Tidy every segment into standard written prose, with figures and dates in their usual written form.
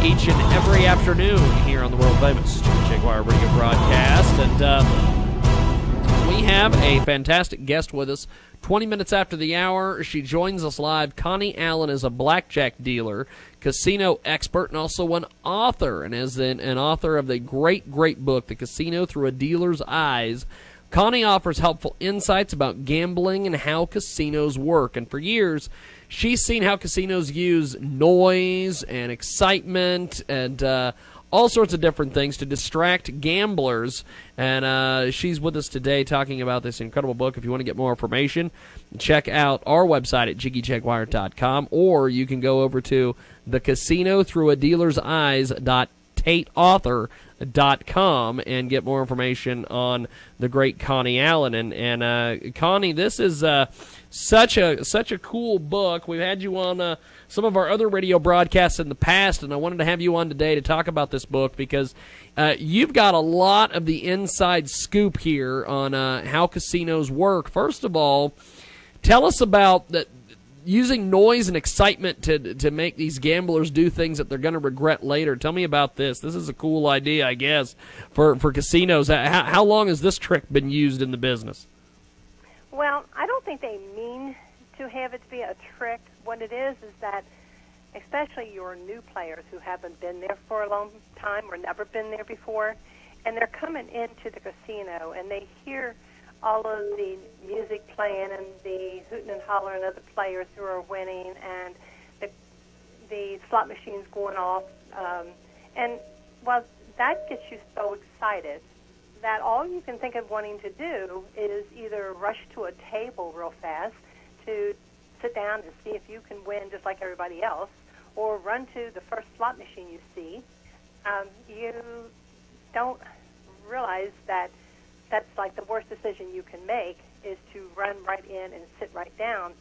each and every afternoon here on the world-famous Jiggy Jaguar radio broadcast. And we have a fantastic guest with us. 20 minutes after the hour, she joins us live. Connie Allen is a blackjack dealer, casino expert, and also an author, and is an author of the great book, The Casino Through a Dealer's Eyes. Connie offers helpful insights about gambling and how casinos work. And for years, she's seen how casinos use noise and excitement and all sorts of different things to distract gamblers. And she's with us today talking about this incredible book. If you want to get more information, check out our website at jiggyjaguar.com, or you can go over to thecasinothroughadealerseyes.tateauthor.com and get more information on the great Connie Allen. And Connie, this is such a cool book. We've had you on some of our other radio broadcasts in the past, and I wanted to have you on today to talk about this book because you've got a lot of the inside scoop here on how casinos work. First of all, tell us about that. Using noise and excitement to make these gamblers do things that they're going to regret later. Tell me about this. This is a cool idea, I guess, for casinos. How long has this trick been used in the business? Well, I don't think they mean to have it be a trick. What it is that especially your new players who haven't been there for a long time or never been there before, and they're coming into the casino and they hear all of the music playing and the hooting and hollering of the players who are winning and the slot machines going off. And, well, that gets you so excited that all you can think of wanting to do is either rush to a table real fast to sit down and see if you can win just like everybody else, or run to the first slot machine you see. You don't realize that that's like the worst decision you can make is to run right in and sit right down.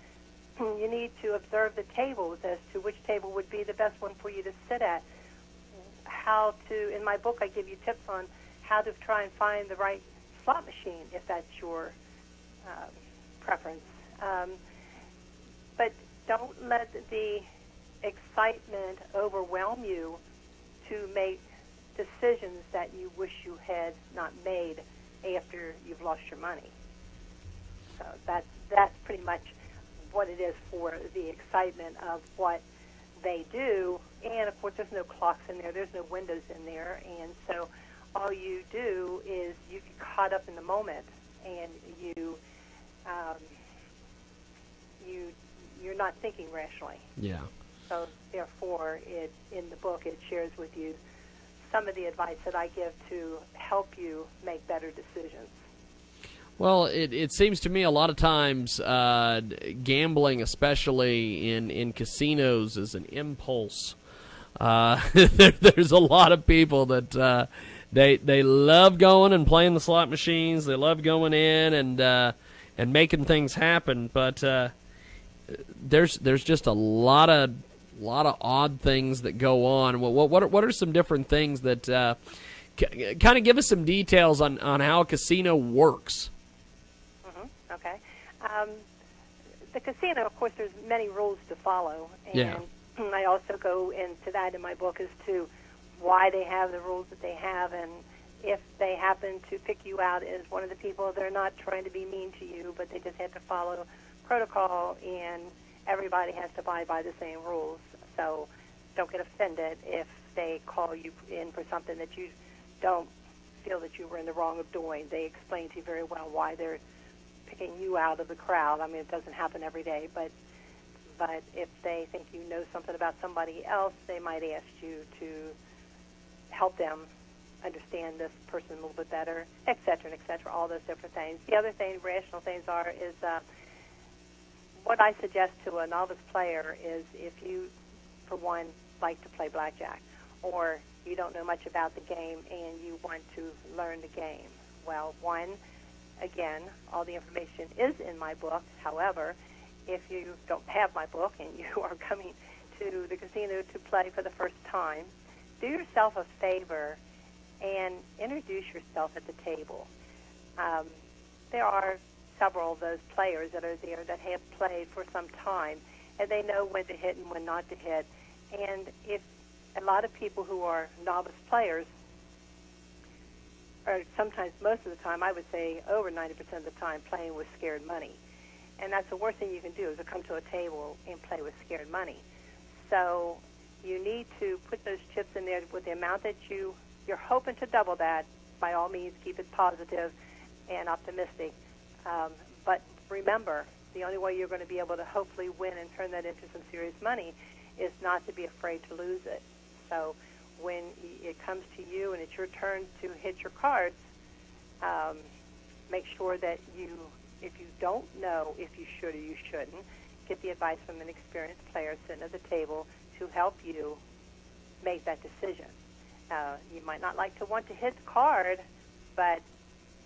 You need to observe the tables as to which table would be the best one for you to sit at. In my book, I give you tips on how to try and find the right slot machine if that's your preference. But don't let the excitement overwhelm you to make decisions that you wish you had not made after you've lost your money. So that's pretty much what it is for the excitement of what they do. And, of course, there's no clocks in there. There's no windows in there. And so all you do is you get caught up in the moment, and you're not thinking rationally. Yeah. So, therefore, in the book, it shares with you some of the advice that I give to help you make better decisions. Well, it seems to me a lot of times gambling, especially in casinos, is an impulse. There's a lot of people that they love going and playing the slot machines. They love going in and making things happen. But there's just a lot of odd things that go on. What are some different things that kind of give us some details on how a casino works? Okay. The casino, of course, there's many rules to follow, and yeah. I also go into that in my book as to why they have the rules that they have, and if they happen to pick you out as one of the people, they're not trying to be mean to you, but they just have to follow protocol, and everybody has to abide by the same rules. So don't get offended if they call you in for something that you don't feel that you were in the wrong of doing. They explain to you very well why they're picking you out of the crowd. I mean, it doesn't happen every day, but if they think you know something about somebody else, they might ask you to help them understand this person a little bit better, et cetera, all those different things. The other thing, rational things is what I suggest to a novice player is if you, for one, like to play blackjack, or you don't know much about the game and you want to learn the game. Well, one, again, all the information is in my book. However, if you don't have my book and you are coming to the casino to play for the first time, do yourself a favor and introduce yourself at the table. There are several of those players that are there that have played for some time, and they know when to hit and when not to hit. And if a lot of people who are novice players are sometimes, most of the time, I would say over 90% of the time, playing with scared money. And that's the worst thing you can do, is to come to a table and play with scared money. So you need to put those chips in there with the amount that you're hoping to double that. By all means, keep it positive and optimistic. But remember, the only way you're going to be able to hopefully win and turn that into some serious money is not to be afraid to lose it. So when it comes to you and it's your turn to hit your cards, make sure that if you don't know if you should or you shouldn't, get the advice from an experienced player sitting at the table to help you make that decision. You might not like to want to hit the card, but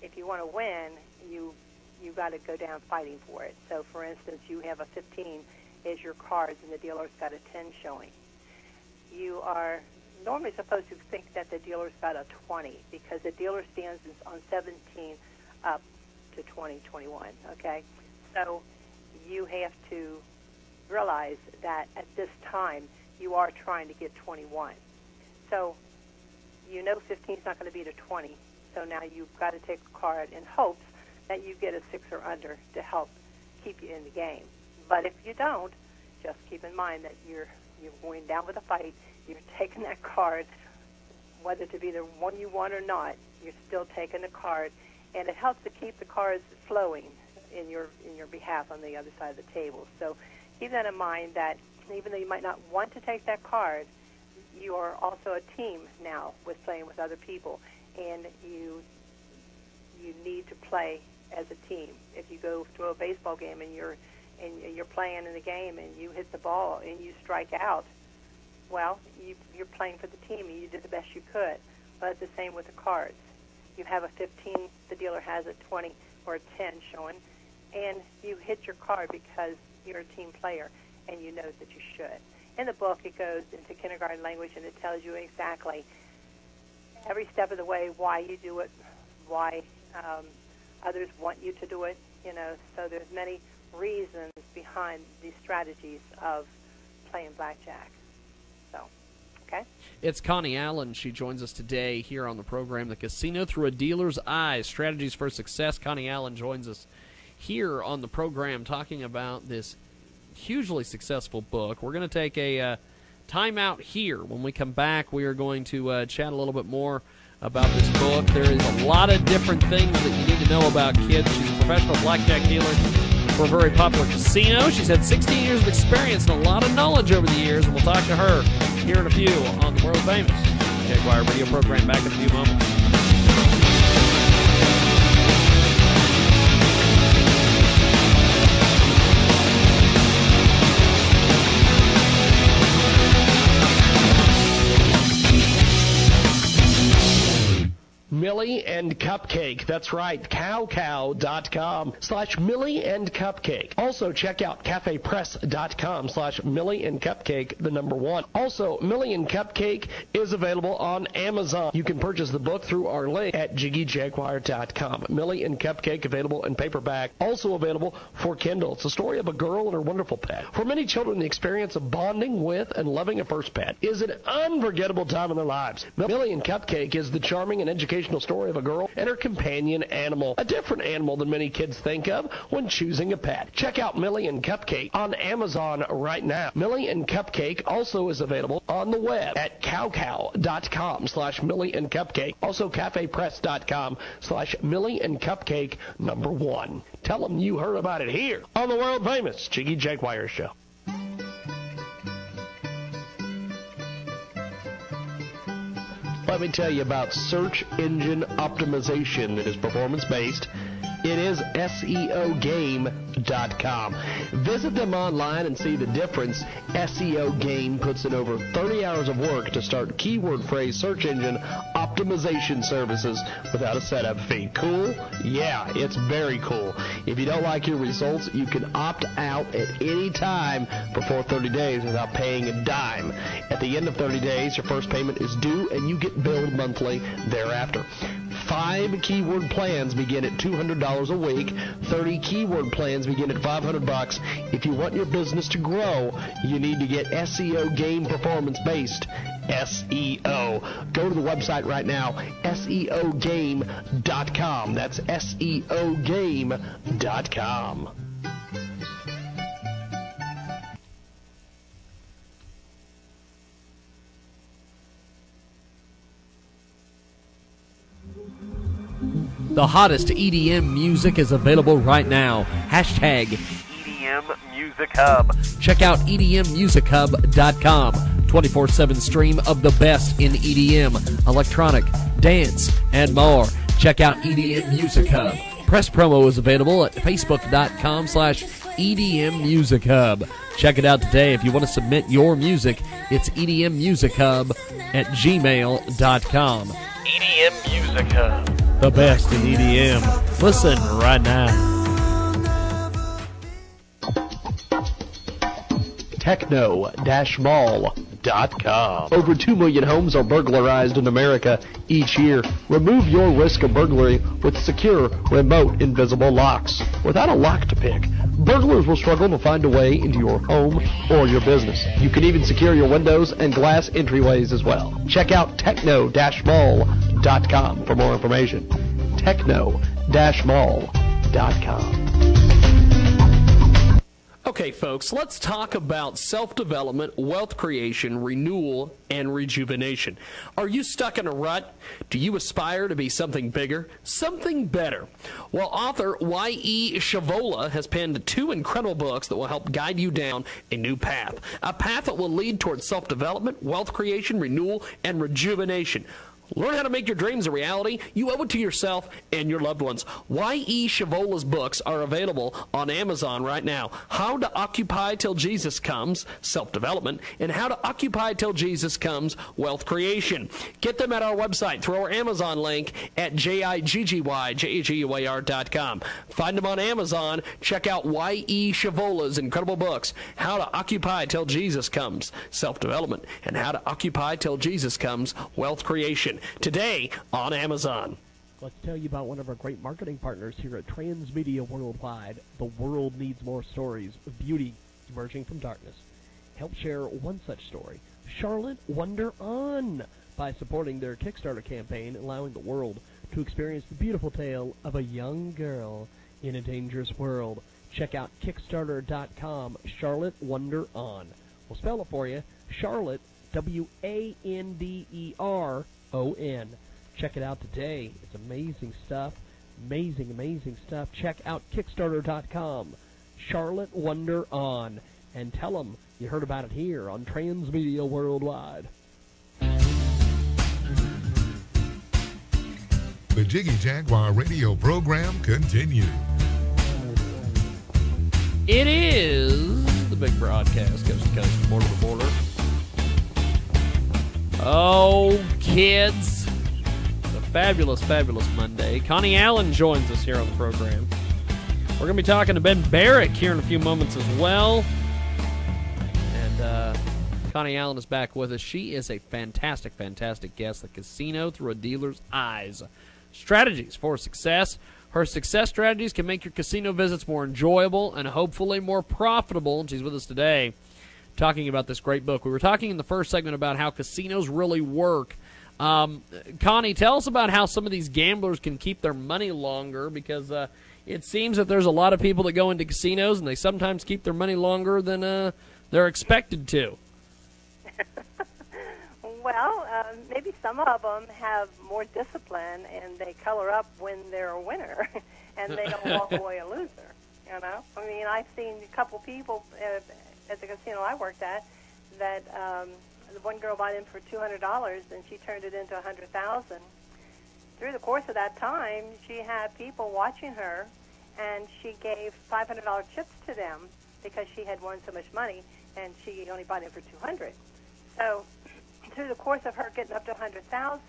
if you want to win, you got to go down fighting for it. So, for instance, you have a 15 as your cards, and the dealer's got a 10 showing. You are normally supposed to think that the dealer's got a 20 because the dealer stands on 17 up to 20, 21, okay? So you have to realize that at this time you are trying to get 21. So you know 15 is not going to beat a 20, so now you've got to take a card in hopes that you get a 6 or under to help keep you in the game. But if you don't, just keep in mind that you're going down with a fight, you're taking that card, whether to be the one you want or not, you're still taking the card, and it helps to keep the cards flowing in your behalf on the other side of the table. So keep that in mind, that even though you might not want to take that card, you are also a team now with playing with other people, and you need to play as a team. If you go to a baseball game and you're playing in the game and you hit the ball and you strike out, well, you're playing for the team and you did the best you could. But it's the same with the cards. You have a 15, the dealer has a 20 or a 10 showing, and you hit your card because you're a team player and you know that you should. In the book, it goes into kindergarten language, and it tells you exactly every step of the way why you do it, why others want you to do it. So there's many reasons behind these strategies of playing blackjack. So, okay? It's Connie Allen. She joins us today here on the program, The Casino Through a Dealer's Eyes, Strategies for Success. Connie Allen joins us here on the program talking about this hugely successful book. We're going to take a timeout here. When we come back, we are going to chat a little bit more about this book. There is a lot of different things that you need to know about kids. She's a professional blackjack dealer for a very popular casino. She's had 16 years of experience and a lot of knowledge over the years, and we'll talk to her here in a few on the world-famous Jaguar radio program. Back in a few moments. Millie and Cupcake. That's right. cowcow.com/Millie and Cupcake. Also, check out cafepress.com/Millie and Cupcake, the number 1. Also, Millie and Cupcake is available on Amazon. You can purchase the book through our link at JiggyJaguar.com. Millie and Cupcake available in paperback. Also available for Kindle. It's a story of a girl and her wonderful pet. For many children, the experience of bonding with and loving a first pet is an unforgettable time in their lives. Millie and Cupcake is the charming and educational story of a girl and her companion animal, a different animal than many kids think of when choosing a pet. Check out Millie and Cupcake on Amazon right now. Millie and Cupcake also is available on the web at cowcow.com/Millie and Cupcake. Also cafepress.com/Millie and Cupcake number 1. Tell them you heard about it here on the world famous Jiggy Jaguar Show. Let me tell you about search engine optimization that is performance-based. It is SEOgame.com. Visit them online and see the difference. SEO Game puts in over 30 hours of work to start keyword phrase search engine optimization services without a setup fee. Cool? Yeah, it's very cool. If you don't like your results, you can opt out at any time before 30 days without paying a dime. At the end of 30 days, your first payment is due and you get billed monthly thereafter. 5 keyword plans begin at $200 a week. 30 keyword plans begin at $500. If you want your business to grow, you need to get SEO Game performance based. SEO. Go to the website right now, SEOgame.com. That's SEOgame.com. The hottest EDM music is available right now. Hashtag EDM Music Hub. check out EDMMusicHub.com. 24/7 stream of the best in EDM, electronic, dance, and more. Check out EDM Music Hub. Press promo is available at Facebook.com/EDM Music Hub. Check it out today. If you want to submit your music, it's EDMMusicHub@gmail.com. EDM Music Hub. The best in EDM. Listen right now. Techno-mall.com. Over 2 million homes are burglarized in America each year. Remove your risk of burglary with secure, remote, invisible locks. Without a lock to pick, burglars will struggle to find a way into your home or your business. You can even secure your windows and glass entryways as well. Check out techno-mall.com for more information. Techno-mall.com. Okay, folks, let's talk about self-development, wealth creation, renewal, and rejuvenation. Are you stuck in a rut? Do you aspire to be something bigger, something better? Well, author Y.E. Shavola has penned 2 incredible books that will help guide you down a new path, a path that will lead towards self-development, wealth creation, renewal, and rejuvenation. Learn how to make your dreams a reality. You owe it to yourself and your loved ones. Y.E. Shavola's books are available on Amazon right now. How to Occupy Till Jesus Comes, Self-Development, and How to Occupy Till Jesus Comes, Wealth Creation. Get them at our website through our Amazon link at JIGGYJAGUAR.com. Find them on Amazon. Check out Y.E. Shavola's incredible books, How to Occupy Till Jesus Comes, Self-Development, and How to Occupy Till Jesus Comes, Wealth Creation. Today on Amazon. Let's tell you about one of our great marketing partners here at Transmedia Worldwide. The world needs more stories of beauty emerging from darkness. Help share one such story, Charlotte Wonder On, by supporting their Kickstarter campaign, allowing the world to experience the beautiful tale of a young girl in a dangerous world. Check out Kickstarter.com, Charlotte Wonder On. We'll spell it for you, Charlotte, WANDERON. Check it out today. It's amazing stuff. Amazing stuff. Check out Kickstarter.com. Charlotte Wonder On. And tell them you heard about it here on Transmedia Worldwide. The Jiggy Jaguar radio program continues. It is the big broadcast, coast to coast, border to border. Oh, kids. It's a fabulous Monday. Connie Allen joins us here on the program. We're going to be talking to Ben Barrett here in a few moments as well. And Connie Allen is back with us. She is a fantastic guest. The casino through a dealer's eyes. Strategies for success. Her success strategies can make your casino visits more enjoyable and hopefully more profitable. And she's with us today, talking about this great book. We were talking in the first segment about how casinos really work. Connie, tell us about how some of these gamblers can keep their money longer, because it seems that there's a lot of people that go into casinos and they sometimes keep their money longer than they're expected to. Well, maybe some of them have more discipline and they color up when they're a winner and they don't walk away a loser. You know, I mean, I've seen a couple people at the casino I worked at that the one girl bought in for $200 and she turned it into $100,000. Through the course of that time, she had people watching her, and she gave $500 chips to them because she had won so much money, and she only bought in for $200. So through the course of her getting up to $100,000,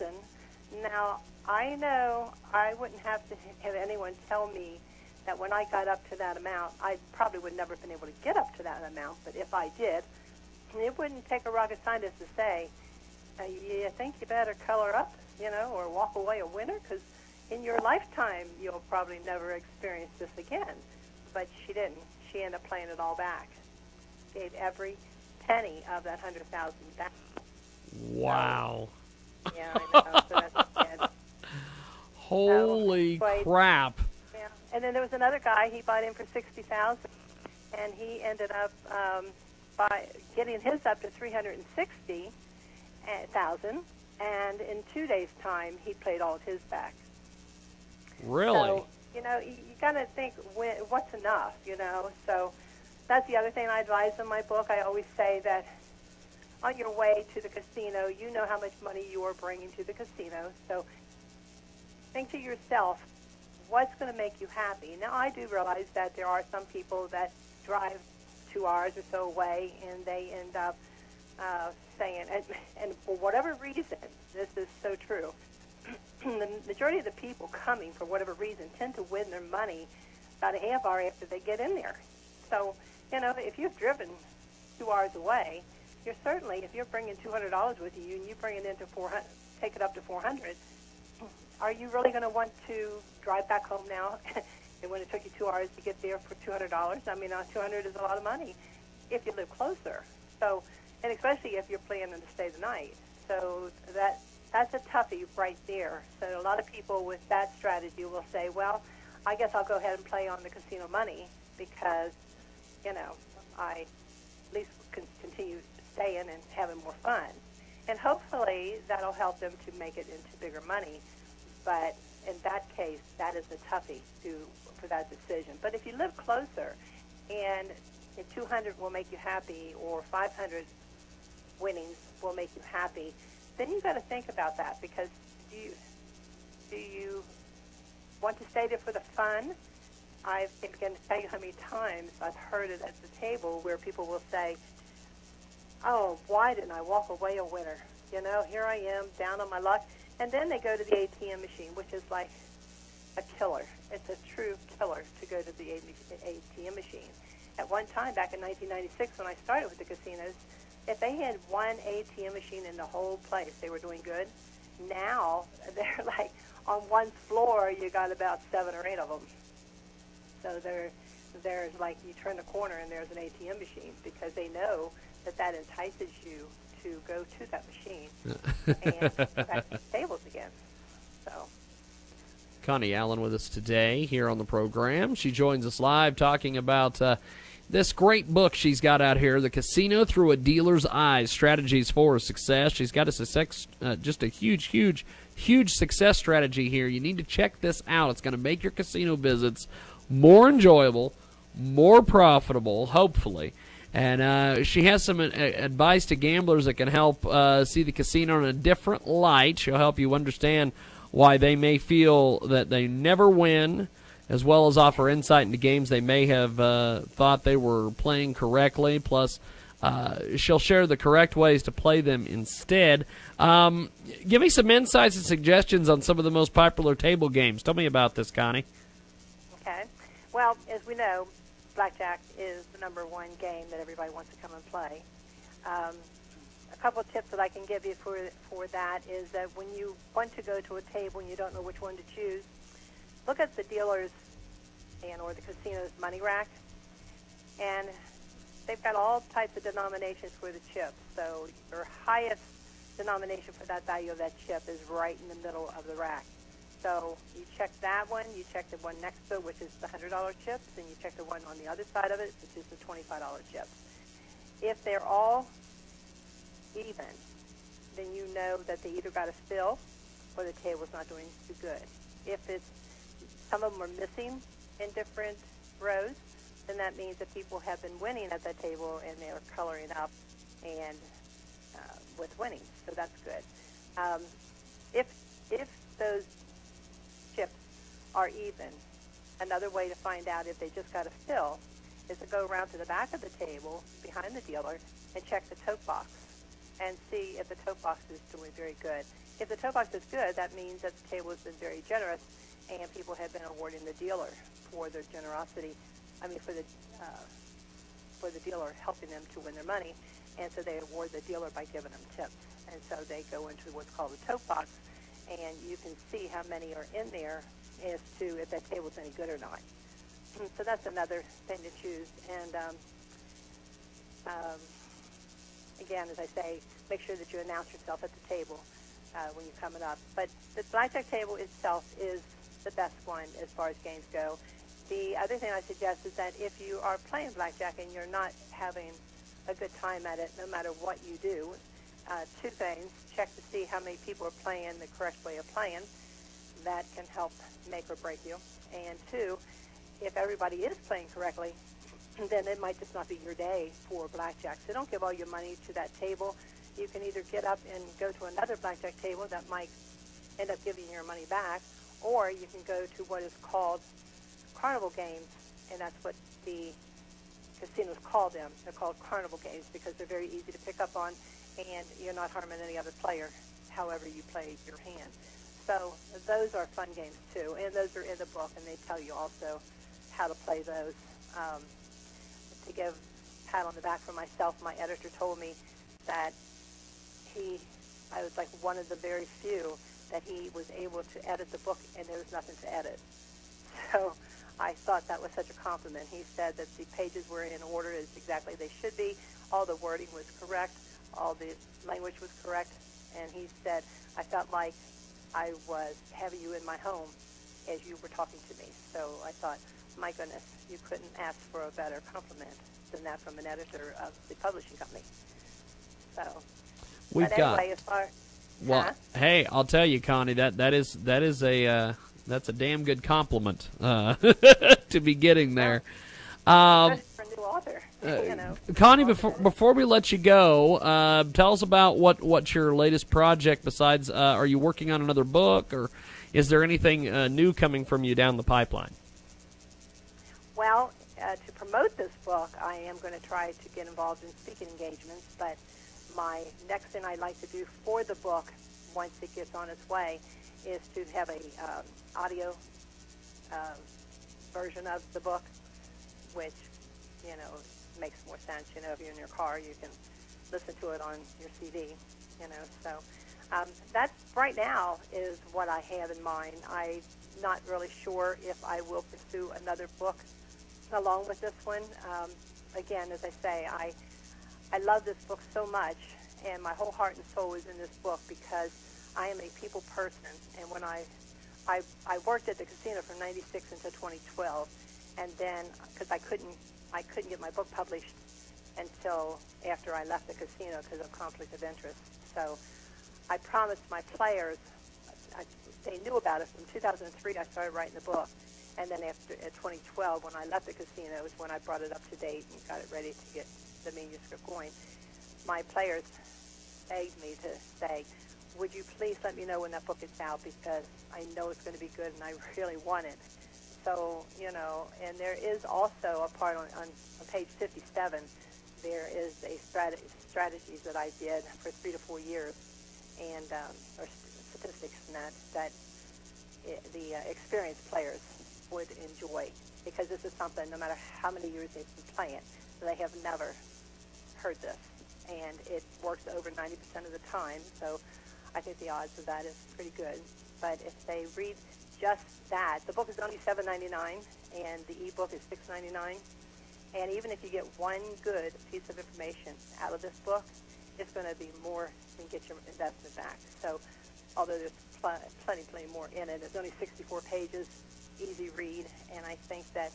now I know I wouldn't have to have anyone tell me that when I got up to that amount, I probably would never have been able to get up to that amount, but if I did, it wouldn't take a rocket scientist to say, you think you better color up, you know, or walk away a winner, because in your lifetime you'll probably never experience this again. But she didn't. She ended up playing it all back. Gave every penny of that $100,000 back. Wow. Yeah, I know. So that's good. Holy crap. Yeah. And then there was another guy, he bought in for $60,000, and he ended up by getting his up to $360,000, and in 2 days' time, he played all of his back. Really? So, you got to think, what's enough, So that's the other thing I advise in my book. I always say that on your way to the casino, you know how much money you are bringing to the casino. So think to yourself, what's going to make you happy? Now, I do realize that there are some people that drive 2 hours or so away, and they end up saying, and for whatever reason, this is so true, the majority of the people coming, for whatever reason, tend to win their money about a half hour after they get in there. So, if you've driven 2 hours away, you're certainly, if you're bringing $200 with you and you bring it into 400, take it up to 400, are you really going to want to drive back home now? And when it took you 2 hours to get there for $200, I mean, $200 is a lot of money if you live closer. So, and especially if you're planning to stay the night. So that's a toughie right there. So a lot of people with that strategy will say, well, I guess I'll go ahead and play on the casino money because, I at least can continue staying and having more fun. And hopefully that'll help them to make it into bigger money. But in that case, that is a toughie for that decision. But if you live closer and if 200 will make you happy or 500 winnings will make you happy, then you've got to think about that because do you want to stay there for the fun? I can't begin to tell you how many times I've heard it at the table where people will say, oh, why didn't I walk away a winner? Here I am, down on my luck. And then they go to the ATM machine, which is like a killer. It's a true killer to go to the ATM machine. At one time, back in 1996, when I started with the casinos, if they had one ATM machine in the whole place, they were doing good. Now, they're like, on one floor, you got about 7 or 8 of them. So there's like, you turn the corner and there's an ATM machine because they know that entices you to go to that machine and back to the tables again. So, Connie Allen with us today here on the program. She joins us live talking about this great book she's got out here, The Casino Through a Dealer's Eyes, Strategies for Success. She's got a success, just a huge success strategy here. You need to check this out. It's going to make your casino visits more enjoyable, more profitable, hopefully. And she has some advice to gamblers that can help see the casino in a different light. She'll help you understand why they may feel that they never win, as well as offer insight into games they may have thought they were playing correctly. Plus, she'll share the correct ways to play them instead. Give me some insights and suggestions on some of the most popular table games. Tell me about this, Connie. okay. Well, as we know, blackjack is the number one game that everybody wants to come and play. A couple of tips that I can give you for that is that when you want to go to a table and you don't know which one to choose, look at the dealer's or the casino's money rack, and they've got all types of denominations for the chips. So your highest denomination for that value of that chip is right in the middle of the rack. So you check that one, you check the one next to it, which is the $100 chips, and you check the one on the other side of it, which is the $25 chips. If they're all even, then you know that they either got a spill or the table's not doing too good. If some of them are missing in different rows, then that means that people have been winning at that table and they're coloring up and with winnings, so that's good. If those chips are even, another way to find out if they just got a fill is to go around to the back of the table behind the dealer and check the tote box and see if the tote box is doing very good. If the tote box is good, that means that the table has been very generous and people have been awarding the dealer for their generosity. I mean, for the dealer helping them to win their money, and so they award the dealer by giving them tips. And so they go into what's called a tote box, and you can see how many are in there as to if that table's any good or not. So that's another thing to choose. again, as I say, make sure that you announce yourself at the table when you're coming up. But the blackjack table itself is the best one as far as games go. The other thing I suggest is that if you are playing blackjack and you're not having a good time at it, no matter what you do, two things. Check to see how many people are playing the correct way of playing. That can help make or break you. And two, if everybody is playing correctly, then it might just not be your day for blackjack. So don't give all your money to that table. You can either get up and go to another blackjack table that might end up giving you your money back, or you can go to what is called carnival games, and that's what the casinos call them. They're called carnival games because they're very easy to pick up on, and you're not harming any other player however you play your hand. So those are fun games too, and those are in the book, and they tell you also how to play those. To give a pat on the back for myself, my editor told me that I was like one of the very few that he was able to edit the book, and there was nothing to edit. So I thought that was such a compliment. He said that the pages were in order as exactly they should be. All the wording was correct. All the language was correct. And he said, I felt like I was having you in my home as you were talking to me. So I thought, my goodness, you couldn't ask for a better compliment than that from an editor of the publishing company. So, We've but got. anyway, as far, Well, hey, I'll tell you, Connie, that is a that's a damn good compliment to be getting there. especially for a new author, you know. Connie, before we let you go, tell us about what's your latest project. Besides, are you working on another book, or is there anything new coming from you down the pipeline? Well, to promote this book, I am going to try to get involved in speaking engagements, but my next thing I'd like to do for the book, once it gets on its way, is to have a audio version of the book, which, you know, makes more sense. You know, if you're in your car, you can listen to it on your CD, you know. So that right now is what I have in mind. I'm not really sure if I will pursue another book along with this one. Again, as I say, I love this book so much, and my whole heart and soul is in this book because I am a people person. And when I worked at the casino from '96 until 2012, and then because I couldn't get my book published until after I left the casino because of conflict of interest. So I promised my players. They knew about it from 2003. I started writing the book. And then after 2012, when I left the casino, was when I brought it up to date and got it ready to get the manuscript going. My players begged me to say, would you please let me know when that book is out, because I know it's going to be good and I really want it. So, you know, and there is also a part on page 57, there is a strategies that I did for 3 to 4 years, and or statistics and that the experienced players would enjoy, because this is something, no matter how many years they've been playing, they have never heard this, and it works over 90% of the time, so I think the odds of that is pretty good. But if they read just that, the book is only $7.99, and the ebook is $6.99, and even if you get one good piece of information out of this book, it's going to be more than get your investment back. So although there's plenty more in it, it's only 64 pages, easy read, and I think that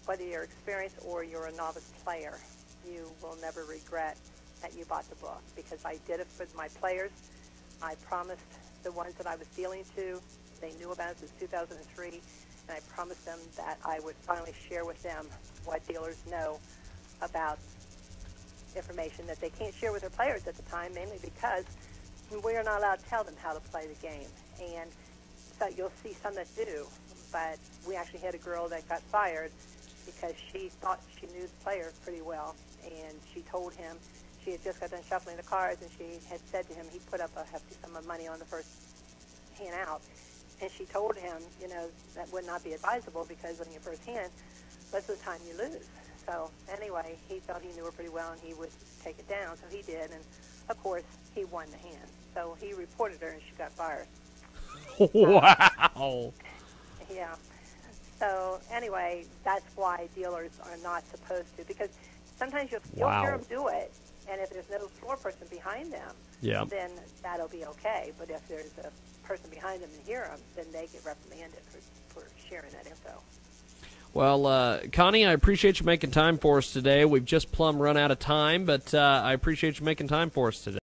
whether you're experienced or you're a novice player, you will never regret that you bought the book, because I did it for my players. I promised the ones that I was dealing to, they knew about it since 2003, and I promised them that I would finally share with them what dealers know about information that they can't share with their players at the time, mainly because we are not allowed to tell them how to play the game. And so you'll see some that do, but we actually had a girl that got fired because she thought she knew the player pretty well, and she told him she had just got done shuffling the cards, and she had said to him he put up a hefty sum of money on the first hand out, and she told him, you know, that would not be advisable because on your first hand, most of the time you lose. So anyway, he felt he knew her pretty well, and he would take it down, so he did, and of course he won the hand. So he reported her, and she got fired. Wow. Yeah. So anyway, that's why dealers are not supposed to, because sometimes you'll hear them do it, And if there's no floor person behind them, Yeah. then that'll be okay. But if there's a person behind them and hear them, then they get reprimanded for sharing that info. Well, Connie, I appreciate you making time for us today. We've just plumb run out of time, but I appreciate you making time for us today.